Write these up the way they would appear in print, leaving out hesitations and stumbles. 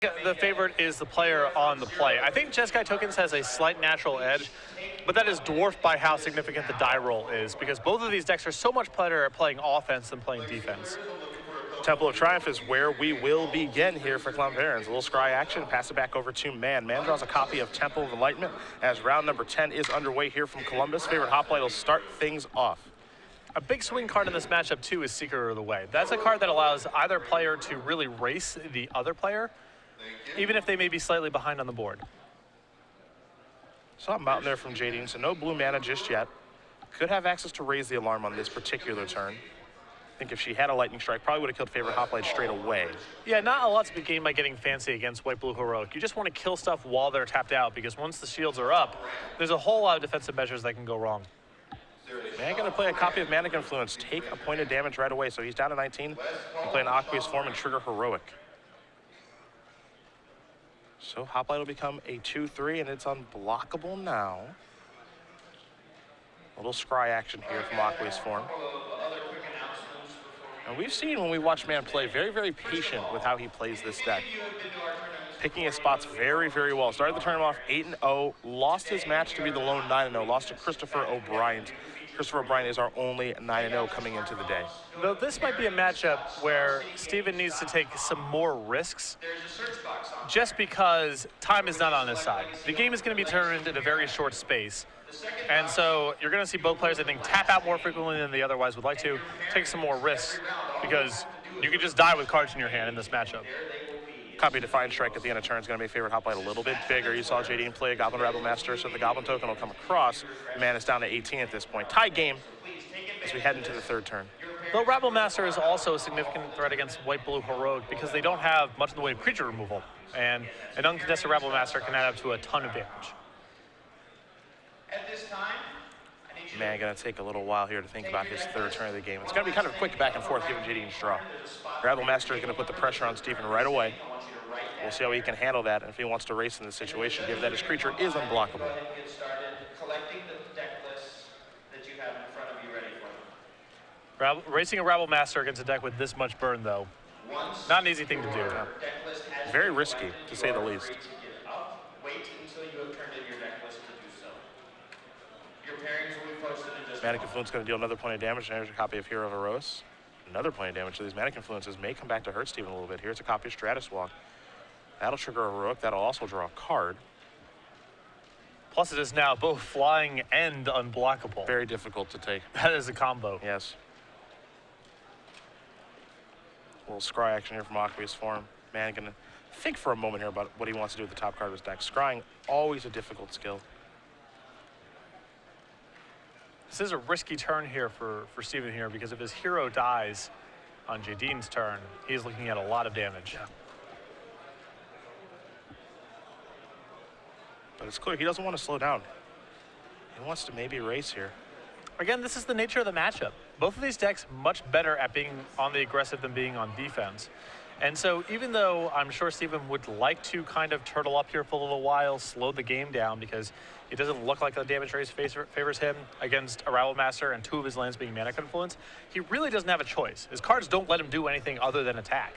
The favorite is the player on the play. I think Jeskai Tokens has a slight natural edge, but that is dwarfed by how significant the die roll is, because both of these decks are so much better at playing offense than playing defense. Temple of Triumph is where we will begin here for Klomparens. A little scry action, pass it back over to Mann. Mann draws a copy of Temple of Enlightenment as round number 10 is underway here from Columbus. Favorite Hoplite will start things off. A big swing card in this matchup, too, is Seeker of the Way. That's a card that allows either player to really race the other player, even if they may be slightly behind on the board. Saw a mountain there from Jadine, so no blue mana just yet. Could have access to raise the alarm on this particular turn. I think if she had a lightning strike, probably would have killed favorite Hoplite straight away. Yeah, not a lot to be gained by getting fancy against White-Blue Heroic. You just want to kill stuff while they're tapped out, because once the shields are up, there's a whole lot of defensive measures that can go wrong. Man gonna play a copy of Manic Influence, take a point of damage right away, so he's down to 19, and play an Aqueous Form and trigger Heroic. So Hoplite will become a 2-3, and it's unblockable now. A little scry action here from Aqueous Form. And we've seen when we watch Mann play, very, very patient with how he plays this deck. Picking his spots very, very well. Started the tournament off 8-0, lost his match to be the lone 9-0, lost to Christopher O'Brien. Christopher O'Brien is our only 9-0 coming into the day. Though this might be a matchup where Steven needs to take some more risks, just because time is not on his side. The game is going to be turned in a very short space. And so you're going to see both players, I think, tap out more frequently than they otherwise would like to, take some more risks, because you could just die with cards in your hand in this matchup. Copy Defiant Strike at the end of turn is going to make favorite Hoplite a little bit bigger. You saw Jadine play a Goblin Rabble Master, so the Goblin token will come across. Man is down to 18 at this point. Tie game as we head into the third turn. Though Rabble Master is also a significant threat against White-Blue Heroic because they don't have much in the way of creature removal, and an uncontested Rabble Master can add up to a ton of damage. At this time, Man going to take a little while here to think about his third turn of the game. It's going to be kind of quick back and forth given Jadine's draw. Rabble Master is going to put the pressure on Steven right away. We'll see how he can handle that, and if he wants to race in this situation, given that his creature is unblockable. get started collecting the deck lists that you have in front of you ready for them. Racing a Rabble Master against a deck with this much burn, though, not an easy thing to do. Deck list has Very risky, to say the least. to get up. Wait until you have turned in your deck list to do so. Your pairings will be posted in just Manic Influence going to deal another point of damage, and there's a copy of Hero of Eros. Another point of damage. So these Manic Influences may come back to hurt Steven a little bit. Here's a copy of Stratus Walk. That'll trigger a Heroic. That'll also draw a card. Plus, it is now both flying and unblockable. Very difficult to take. That is a combo. Yes. A little scry action here from Aqueous Form. Man, gonna think for a moment here about what he wants to do with the top card of his deck. Scrying, always a difficult skill. This is a risky turn here for Steven here, because if his hero dies on Jadine's turn, he's looking at a lot of damage. Yeah. But it's clear he doesn't want to slow down. He wants to maybe race here. Again, this is the nature of the matchup. Both of these decks much better at being on the aggressive than being on defense. And so even though I'm sure Steven would like to kind of turtle up here for a little while, slow the game down, because it doesn't look like the damage race favors him against a Rabble Master and two of his lands being Manic Influence, he really doesn't have a choice. His cards don't let him do anything other than attack.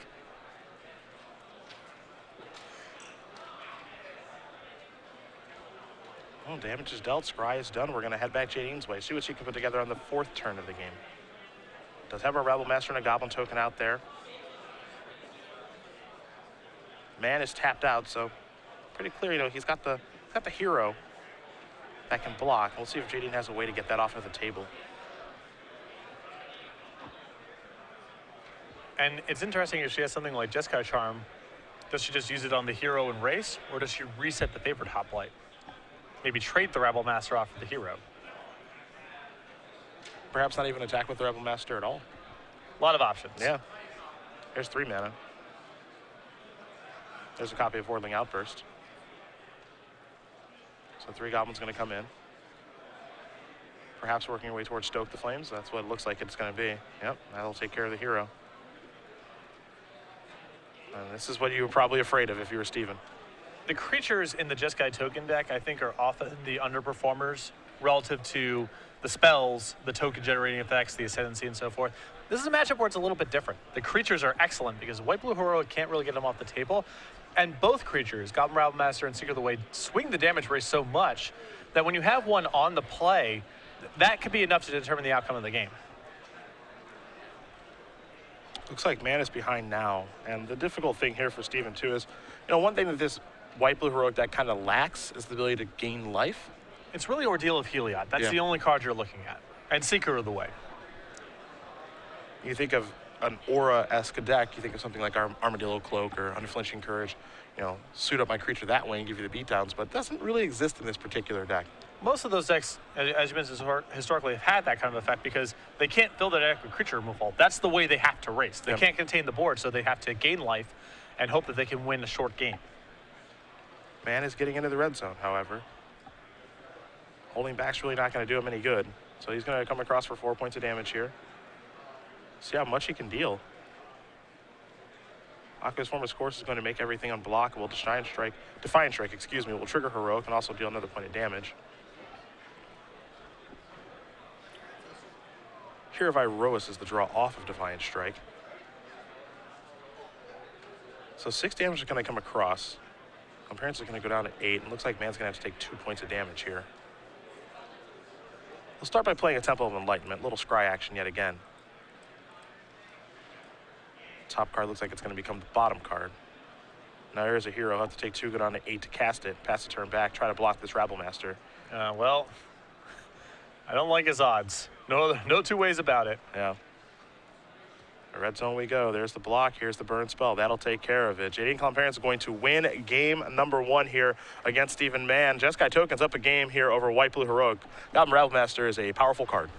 Well, damage is dealt, scry is done. We're going to head back Jadine's way. See what she can put together on the fourth turn of the game. Does have a Rabble Master and a Goblin token out there. Man is tapped out, so pretty clear, you know, he's got the hero that can block. We'll see if Jadine has a way to get that off of the table. And it's interesting if she has something like Jeskai Charm, does she just use it on the hero and race, or does she reset the favorite Hoplite? Maybe trade the Rabble Master off for the hero. Perhaps not even attack with the Rabble Master at all. A lot of options. Yeah. There's 3 mana. There's a copy of Wardling Outburst. So 3 goblins going to come in. Perhaps working your way towards Stoke the Flames. That's what it looks like it's going to be. Yep, that'll take care of the hero. And this is what you were probably afraid of if you were Steven. The creatures in the Jeskai token deck, I think, are often the underperformers relative to the spells, the token generating effects, the ascendancy, and so forth. This is a matchup where it's a little bit different. The creatures are excellent because White-Blue Heroic can't really get them off the table. And both creatures, Goblin Rabblemaster and Seeker of the Way, swing the damage rate so much that when you have one on the play, that could be enough to determine the outcome of the game. Looks like Mann is behind now. And the difficult thing here for Steven, too, is, one thing that this white-blue heroic deck kind of lacks is the ability to gain life. It's really Ordeal of Heliod. That's the only card you're looking at. And Seeker of the Way. You think of an aura-esque deck, you think of something like Armadillo Cloak or Unflinching Courage, suit up my creature that way and give you the beatdowns, but it doesn't really exist in this particular deck. Most of those decks, as you mentioned, historically have had that kind of effect because they can't fill their deck with creature removal. That's the way they have to race. They can't contain the board, so they have to gain life and hope that they can win a short game. Mann is getting into the red zone, however. Holding back's really not going to do him any good, so he's going to come across for 4 points of damage here. See how much he can deal. Aqua's Form of Course is going to make everything unblockable. Defiant Strike, will trigger Heroic and also deal another point of damage. Here of Iroas is the draw off of Defiant Strike. So 6 damage is going to come across. Klomparens is going to go down to 8, and looks like Mann's going to have to take 2 points of damage here. We'll start by playing a Temple of Enlightenment, little scry action yet again. Top card looks like it's going to become the bottom card. Now here's a hero. He'll have to take 2, go down to 8 to cast it, pass the turn back, try to block this Rabblemaster. Well, I don't like his odds. No two ways about it. Yeah. The red zone we go. There's the block. Here's the burn spell. That'll take care of it. Jadine Klomparens is going to win game number 1 here against Steven Mann. Jeskai Token's up a game here over White Blue Heroic. Goblin Rabblemaster is a powerful card.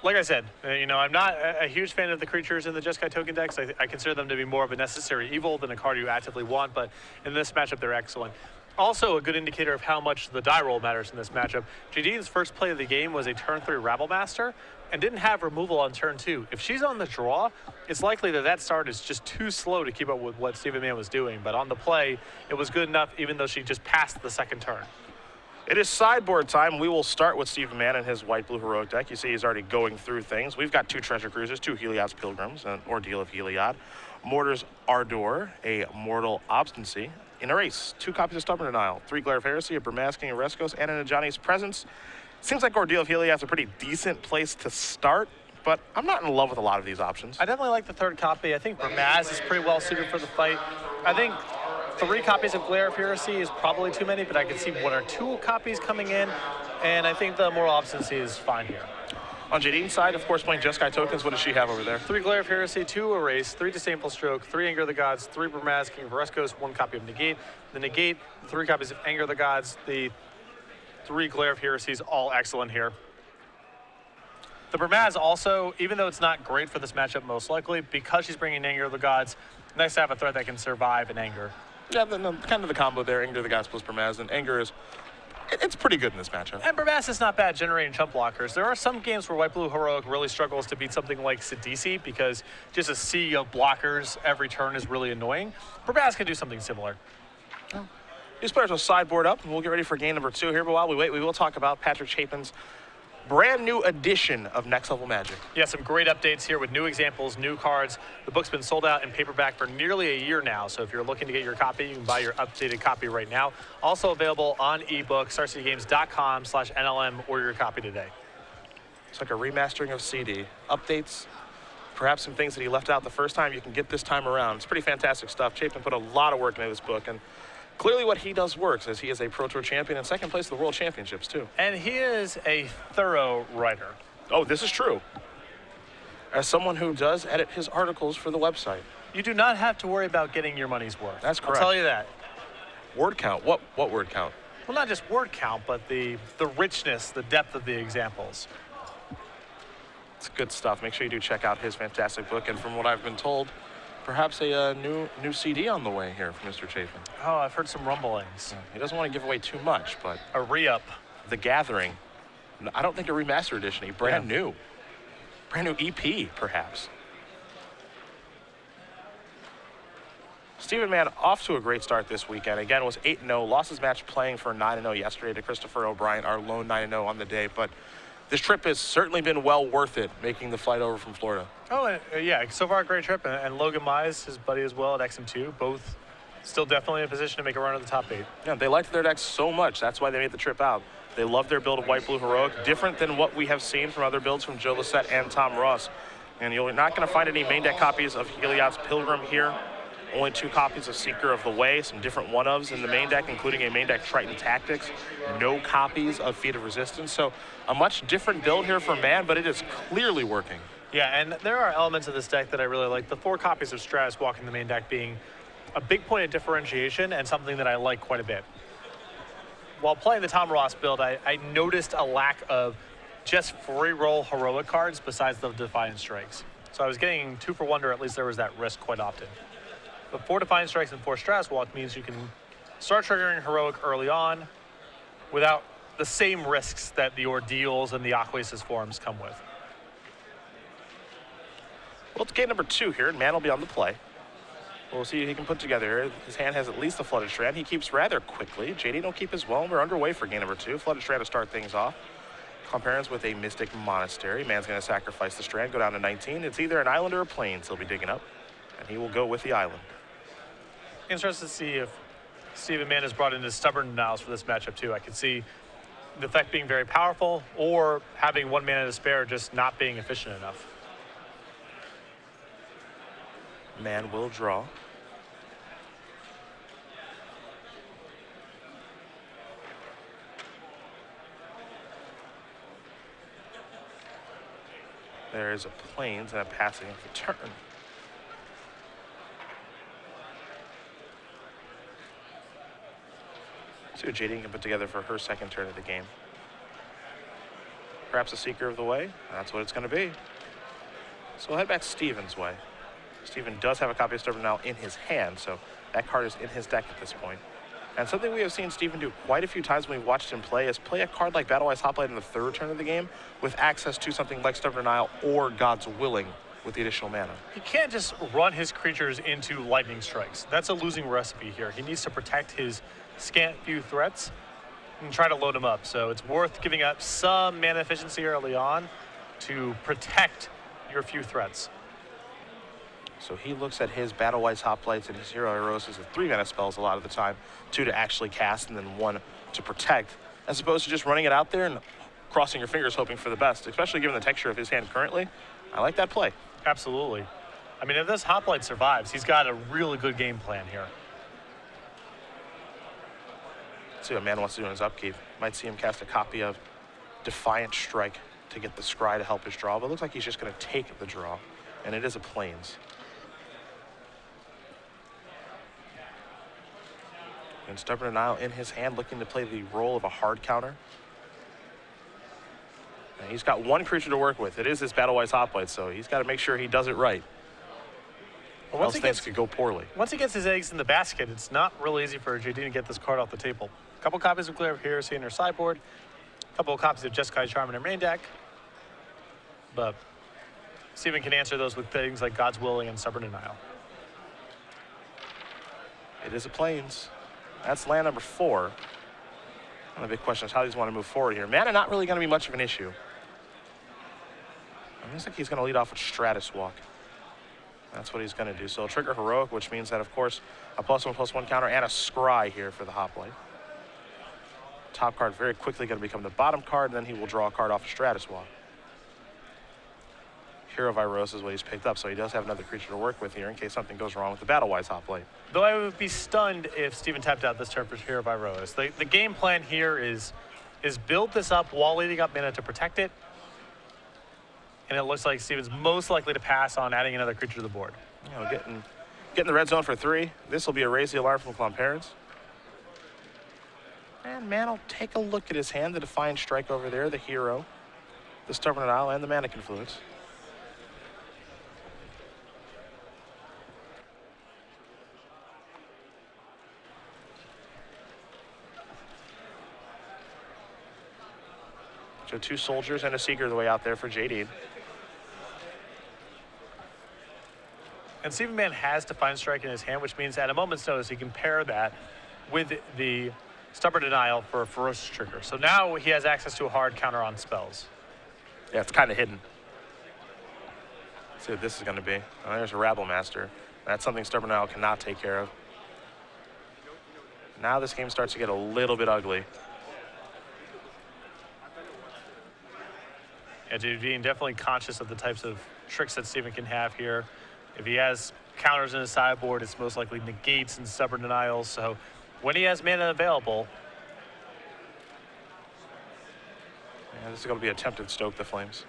Like I said, I'm not a huge fan of the creatures in the Jeskai Token decks. I consider them to be more of a necessary evil than a card you actively want, but in this matchup, they're excellent. Also, a good indicator of how much the die roll matters in this matchup. Jadine's first play of the game was a turn 3 Rabblemaster and didn't have removal on turn 2. If she's on the draw, it's likely that start is just too slow to keep up with what Steven Mann was doing. But on the play, it was good enough even though she just passed the second turn. It is sideboard time. We will start with Steven Mann and his white-blue heroic deck. You see he's already going through things. We've got 2 Treasure Cruisers, 2 Heliod's Pilgrims, an Ordeal of Heliod, Mortar's Ardor, a Mortal Obstinacy. In a race, 2 copies of Stubborn Denial, 3 Glare of Heresy, a Burmasking of Reskos, and an Ajani's Presence. Seems like Ordeal of Heliod's a pretty decent place to start, but I'm not in love with a lot of these options. I definitely like the 3rd copy. I think Burmaz is pretty well suited for the fight. I think 3 copies of Glare of Heresy is probably too many, but I can see 1 or 2 copies coming in, and I think the Moral Obstinacy is fine here. On Jadine's side, of course, playing Jeskai Tokens, what does she have over there? 3 Glare of Heresy, 2 Erase, 3 Disdainful Stroke, 3 Anger of the Gods, 3 Burmaz, King of Reskos, 1 copy of Negate. The Negate, 3 copies of Anger of the Gods, the 3 Glare of Heresies, all excellent here. The Burmaz also, even though it's not great for this matchup most likely, because she's bringing Anger of the Gods, nice to have a threat that can survive an Anger. Yeah, kind of the combo there, Anger of the Gods plus Burmaz, and Anger is, it's pretty good in this matchup. And Burmaz is not bad generating chump blockers. There are some games where White Blue Heroic really struggles to beat something like Sidisi because just a sea of blockers every turn is really annoying. Burmaz can do something similar. These players will sideboard up, and we'll get ready for game number 2 here. But while we wait, we will talk about Patrick Chapin's brand new edition of Next Level Magic. Yeah, some great updates here with new examples, new cards. The book's been sold out in paperback for nearly a year now, so if you're looking to get your copy, you can buy your updated copy right now. Also available on ebook, StarCityGames.com/NLM, order your copy today. It's like a remastering of CD. Updates, perhaps some things that he left out the first time you can get this time around. It's pretty fantastic stuff. Chapin put a lot of work into this book, and clearly what he does works, as he is a Pro Tour champion and 2nd place at the World Championships, too. And he is a thorough writer. Oh, this is true. As someone who does edit his articles for the website. You do not have to worry about getting your money's worth. That's correct. I'll tell you that. Word count. What word count? Well, not just word count, but the richness, the depth of the examples. It's good stuff. Make sure you do check out his fantastic book. And from what I've been told, perhaps a new CD on the way here from Mr. Chapin. Oh, I've heard some rumblings. He doesn't want to give away too much, but A re-up. The Gathering, I don't think a remaster edition, a brand new EP, perhaps. Steven Mann off to a great start this weekend. Again, was 8-0, lost his match playing for 9-0 yesterday to Christopher O'Brien, our lone 9-0 on the day, but this trip has certainly been well worth it, making the flight over from Florida. Oh, yeah, so far a great trip. And Logan Mize, his buddy as well at XM2, both Still definitely in a position to make a run at the top 8. Yeah, they liked their decks so much. That's why they made the trip out. They love their build of White-Blue Heroic, different than what we have seen from other builds from Joe Lissette and Tom Ross. And you're not going to find any main deck copies of Heliod's Pilgrim here. Only 2 copies of Seeker of the Way, some different one-ofs in the main deck, including a main deck Triton Tactics. No copies of Feat of Resistance. So a much different build here for Mann, but it is clearly working. Yeah, and there are elements of this deck that I really like. The 4 copies of Stratus Walk in the main deck being a big point of differentiation and something that I like quite a bit. While playing the Tom Ross build, I noticed a lack of just free roll heroic cards besides the Defiant Strikes. So I was getting 2 for Wonder, at least there was that risk quite often. But 4 Defiant Strikes and 4 Stratus Walk means you can start triggering heroic early on without the same risks that the Ordeals and the Aquasis forms come with. Well, it's game number 2 here, and Mann will be on the play. We'll see what he can put together here. His hand has at least a Flooded Strand. He keeps rather quickly. Jadine will keep as well. We're underway for game number 2. Flooded Strand to start things off. Klomparens with a Mystic Monastery. Mann's going to sacrifice the Strand, go down to 19. It's either an island or a plains he'll be digging up, and he will go with the island. Interested to see if Stephen Mann has brought in his Stubborn Denials for this matchup too. I could see the effect being very powerful or having 1 mana to spare just not being efficient enough. Mann will draw. There is a plains and a passing of the turn. See what Jadine can put together for her second turn of the game. Perhaps a Seeker of the Way. That's what it's going to be. So we'll head back Steven's way. Steven does have a copy of Stubborn Denial in his hand, so that card is in his deck at this point. And something we have seen Steven do quite a few times when we've watched him play is play a card like Battle-Wise Hoplite in the 3rd turn of the game with access to something like Stubborn Denial or God's Willing with the additional mana. He can't just run his creatures into lightning strikes. That's a losing recipe here. He needs to protect his scant few threats and try to load them up. So it's worth giving up some mana efficiency early on to protect your few threats. So he looks at his Battle-Wise Hoplites and his Hero Heroes as 3 mana spells a lot of the time, 2 to actually cast and then 1 to protect, as opposed to just running it out there and crossing your fingers hoping for the best, especially given the texture of his hand currently. I like that play. Absolutely. I mean, if this Hoplite survives, he's got a really good game plan here. Let's see what Mann wants to do in his upkeep. Might see him cast a copy of Defiant Strike to get the scry to help his draw, but it looks like he's just going to take the draw, and it is a plains. And Stubborn Denial in his hand, looking to play the role of a hard counter. And he's got 1 creature to work with. It is his Battle-Wise Hoplite, so he's got to make sure he does it right. Well, else things could go poorly. Once he gets his eggs in the basket, it's not really easy for Jadine to get this card off the table. A couple copies of Glare of Heresy in her sideboard, a couple of copies of Jeskai Charm in her main deck, but Steven can answer those with things like God's Willing and Stubborn Denial. It is a plains. That's land number 4. And the big question is how does he want to move forward here? Mana not really going to be much of an issue. It looks like he's going to lead off with Stratus Walk. That's what he's going to do. So he'll trigger Heroic, which means that, of course, a +1/+1 counter and a Scry here for the Hoplite. Top card very quickly going to become the bottom card, and then he will draw a card off of Stratus Walk. Hero Viros is what he's picked up, so he does have another creature to work with here in case something goes wrong with the Battle-Wise Hoplite. Though I would be stunned if Steven tapped out this turn for Hero Viros. The game plan here is build this up while leading up mana to protect it, and it looks like Steven's most likely to pass on adding another creature to the board. You know, getting the red zone for 3. This will be a Raise the Alarm from Klomparens. And Mann will take a look at his hand, the Defiant Strike over there, the Hero, the Stubborn Denial, and the Mana Confluence. So 2 soldiers and a Seeker the way out there for Jadine. And Stephen Mann has Defiant Strike in his hand, which means at a moment's notice he can pair that with the Stubborn Denial for a Ferocious trigger. So now he has access to a hard counter on spells. Yeah, it's kind of hidden. Let's see what this is going to be. Oh, there's a Rabble Master. That's something Stubborn Denial cannot take care of. Now this game starts to get a little bit ugly. Yeah, Jadine definitely conscious of the types of tricks that Steven can have here. If he has counters in his sideboard, it's most likely negates and stubborn denials. So when he has mana available, yeah, this is going to be attempted Stoke the Flames.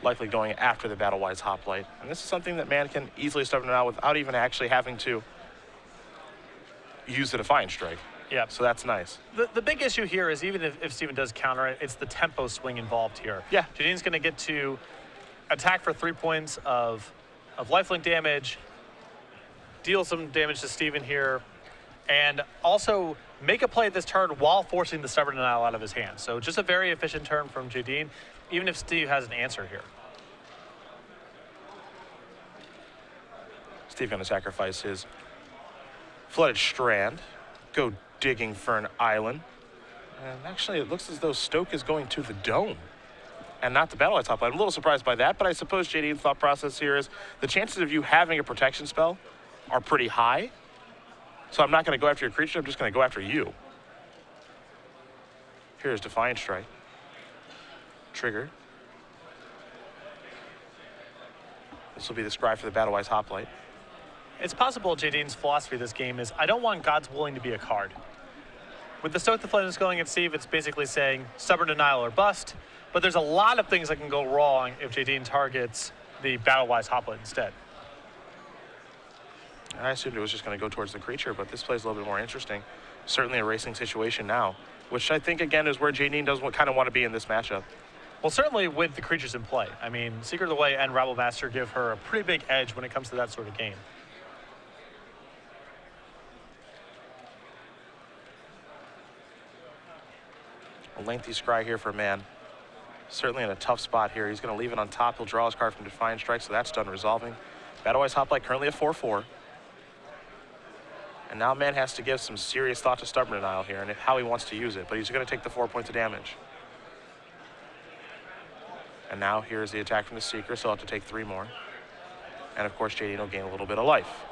Likely going after the Battle-Wise Hoplite. And this is something that Mann can easily stubborn denial without even actually having to use the Defiant Strike. yeah. So that's nice. The big issue here is even if Steven does counter it, it's the tempo swing involved here. Yeah. Jadine's going to get to attack for 3 points of lifelink damage, deal some damage to Steven here, and also make a play this turn while forcing the stubborn denial out of his hand. So just a very efficient turn from Jadine, even if Steve has an answer here. Steve going to sacrifice his Flooded Strand, go digging for an island. And actually, it looks as though Stoke is going to the Dome and not the Battle-Wise Hoplite. I'm a little surprised by that, but I suppose Jadine's thought process here is the chances of you having a protection spell are pretty high. So I'm not going to go after your creature, I'm just going to go after you. Here's Defiant Strike. Trigger. This will be the scry for the Battle-Wise Hoplite. It's possible Jadine's philosophy of this game is, I don't want God's Willing to be a card. With the Stoke the Flames going at Steve, it's basically saying stubborn denial or bust, but there's a lot of things that can go wrong if Jadine targets the Battle-Wise Hoplite instead. I assumed it was just going to go towards the creature, but this plays a little bit more interesting. Certainly a racing situation now, which I think, again, is where Jadine does kind of want to be in this matchup. Well, certainly with the creatures in play. I mean, Secret of the Way and Rabble Master give her a pretty big edge when it comes to that sort of game. A lengthy scry here for Mann. Certainly in a tough spot here. He's going to leave it on top. He'll draw his card from Defiant Strike, so that's done resolving. Battle-Wise Hoplite currently a 4/4. And now Mann has to give some serious thought to stubborn denial here and how he wants to use it, but he's going to take the 4 points of damage. And now here's the attack from the Seeker, so he'll have to take 3 more. And of course, Jadine will gain a little bit of life.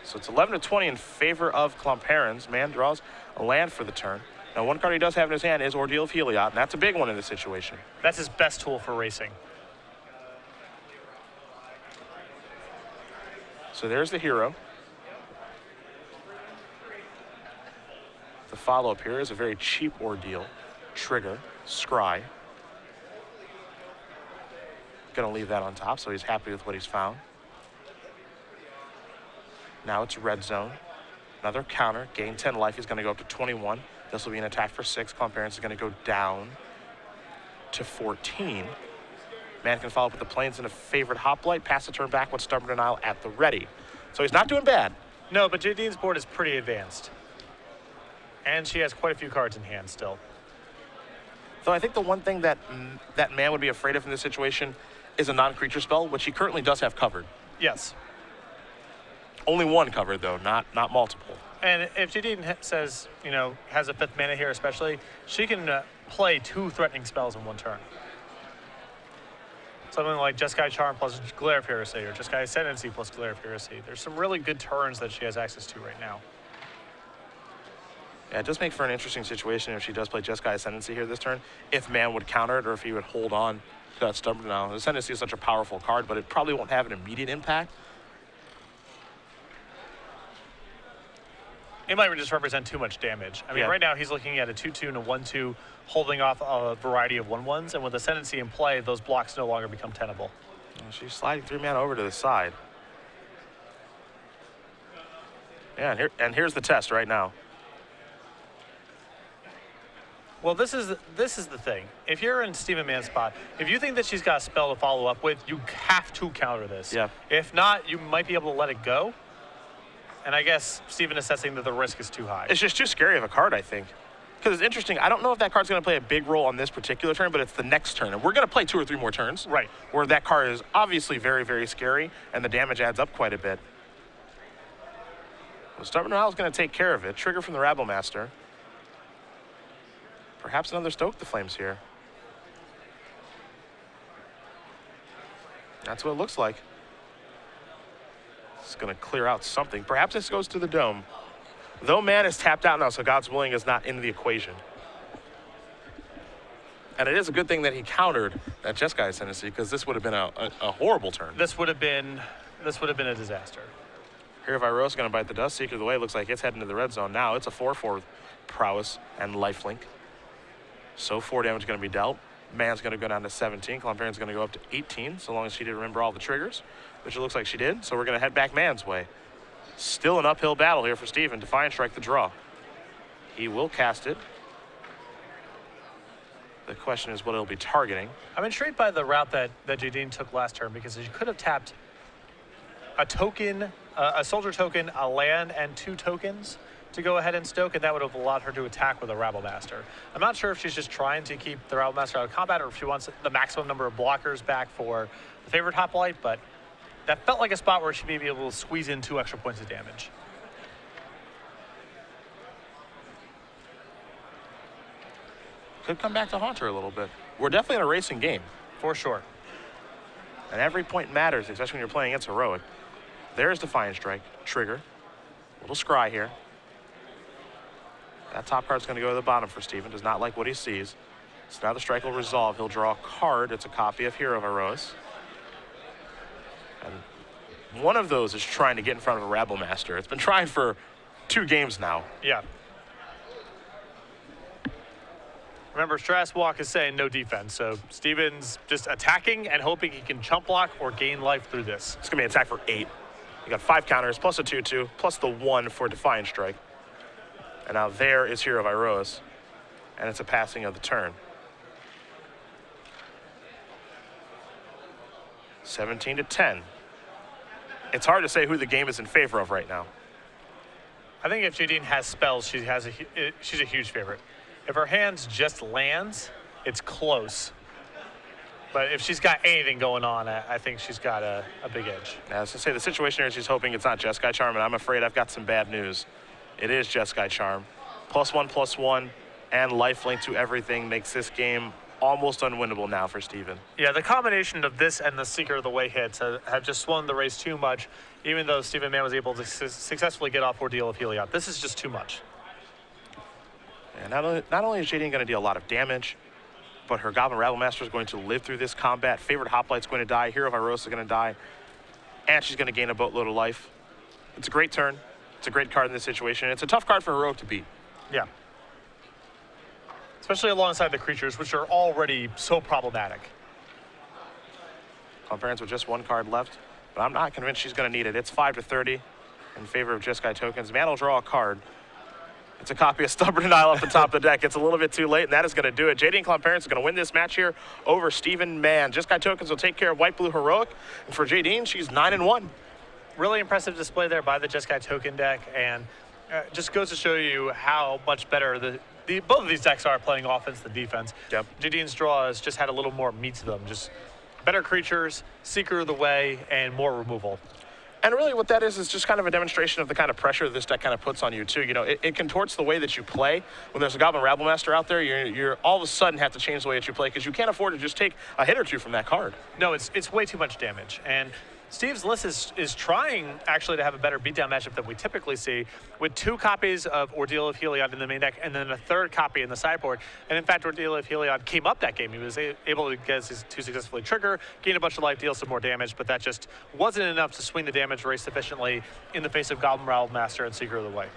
So it's 11-20 in favor of Klomparens. Mann draws a land for the turn. Now, one card he does have in his hand is Ordeal of Heliod, and that's a big one in this situation. That's his best tool for racing. So there's the hero. The follow-up here is a very cheap Ordeal. Trigger, Scry. Gonna leave that on top, so he's happy with what he's found. Now it's Red Zone. Another counter, gain 10 life. He's gonna go up to 21. This will be an attack for 6. Klomparens is gonna go down to 14. Mann can follow up with the Plains and a favorite Hoplite, pass the turn back with Stubborn Denial at the ready. So he's not doing bad. No, but Jadine's board is pretty advanced. And she has quite a few cards in hand still. Though I think the one thing that Mann would be afraid of in this situation is a non-creature spell, which he currently does have covered. Yes. Only one covered, though, not multiple. And if Jadine says, you know, has a 5th mana here especially, she can play 2 threatening spells in one turn. Something like Jeskai Charm plus Glare of Heresy, or Jeskai Ascendancy plus Glare of Heresy. There's some really good turns that she has access to right now. Yeah, it does make for an interesting situation if she does play Jeskai Ascendancy here this turn, if Mann would counter it or if he would hold on to that Stubborn Denial. Ascendancy is such a powerful card, but it probably won't have an immediate impact. It might just represent too much damage. I mean, right now he's looking at a 2/2 and a 1/2, holding off a variety of 1/1s, and with Ascendancy in play, those blocks no longer become tenable. She's sliding 3 mana over to the side. Yeah, and here's the test right now. Well, this is the thing. If you're in Steven Mann's spot, if you think that she's got a spell to follow up with, you have to counter this. Yeah. If not, you might be able to let it go. And I guess Steven is assessing that the risk is too high. It's just too scary of a card, I think. Because it's interesting. I don't know if that card's going to play a big role on this particular turn, but it's the next turn. And we're going to play 2 or 3 more turns. Right. Where that card is obviously very, very scary, and the damage adds up quite a bit. Well, Stubborn Denial is going to take care of it. Trigger from the Rabble Master. Perhaps another Stoke the Flames here. That's what it looks like. It's going to clear out something. Perhaps this goes to the dome. Though Mann is tapped out now, so God's Willing is not in the equation. And it is a good thing that he countered that Jeskai Ascendancy, because this would have been a horrible turn. This would have been a disaster. Here, Viros is going to bite the dust. Seeker of the Way looks like it's heading to the red zone now. It's a 4-4 prowess and lifelink. So 4 damage going to be dealt. Mann's going to go down to 17. Klomparens going to go up to 18, so long as she did remember all the triggers, which it looks like she did. So we're going to head back Mann's way. Still an uphill battle here for Steven. Defiant Strike the draw. He will cast it. The question is what he'll be targeting. I'm intrigued by the route that Jadine took last turn, because he could have tapped a token, a soldier token, a land, and 2 tokens to go ahead and stoke, and that would have allowed her to attack with a Rabble Master. I'm not sure if she's just trying to keep the Rabble Master out of combat, or if she wants the maximum number of blockers back for the favorite Hoplite, but that felt like a spot where she may be able to squeeze in 2 extra points of damage. Could come back to haunt her a little bit. We're definitely in a racing game. For sure. And every point matters, especially when you're playing against Heroic. There's Defiant Strike, trigger. Little scry here. That top card's going to go to the bottom for Steven. Does not like what he sees. So now the strike will resolve. He'll draw a card. It's a copy of Hero of Heroes. And one of those is trying to get in front of a Rabble Master. It's been trying for 2 games now. Yeah. Remember, Strass Walk is saying no defense, so Steven's just attacking and hoping he can chump block or gain life through this. It's going to be an attack for 8. You got 5 counters, plus a 2-2, plus the 1 for Defiant Strike. And now there is Hero of Iroas, and it's a passing of the turn. 17-10. It's hard to say who the game is in favor of right now. I think if Jadine has spells, she's a huge favorite. If her hands just lands, it's close. But if she's got anything going on, I think she's got a big edge. As I say, the situation here is she's hoping it's not Jeskai Charm, and I'm afraid I've got some bad news. It is Jeskai Charm. +1/+1 and lifelink to everything makes this game almost unwinnable now for Steven. Yeah, the combination of this and the Seeker of the Way hits have just swung the race too much, even though Steven Mann was able to successfully get off Ordeal of Heliod. This is just too much. And not only is Jadine going to deal a lot of damage, but her Goblin Rabble Master is going to live through this combat. Favorite Hoplite's going to die. Hero of Irosa is going to die. And she's going to gain a boatload of life. It's a great turn. It's a great card in this situation. It's a tough card for Heroic to beat. Yeah. Especially alongside the creatures, which are already so problematic. Klomparens with just 1 card left, but I'm not convinced she's going to need it. It's 5-30 in favor of Jeskai tokens. Man will draw a card. It's a copy of Stubborn Denial off the top of the deck. It's a little bit too late, and that is going to do it. Jadine Klomparens is going to win this match here over Steven Mann. Jeskai tokens will take care of White Blue Heroic, and for Jadine, she's 9-1. Really impressive display there by the Jeskai token deck, and just goes to show you how much better both of these decks are playing offense than defense. Yep. Jadine's draw has just had a little more meat to them, just better creatures, Seeker of the Way, and more removal. And really what that is just kind of a demonstration of the kind of pressure this deck kind of puts on you too. You know, it contorts the way that you play. When there's a Goblin Rabble Master out there, you're all of a sudden have to change the way that you play because you can't afford to just take a hit or 2 from that card. No, it's way too much damage. And Steve's list is trying actually to have a better beatdown matchup than we typically see, with 2 copies of Ordeal of Heliod in the main deck and then a 3rd copy in the sideboard. And in fact, Ordeal of Heliod came up that game. He was able to get his 2 successfully trigger, gain a bunch of life, deal some more damage, but that just wasn't enough to swing the damage race sufficiently in the face of Goblin Rabble Master and Seeker of the Way.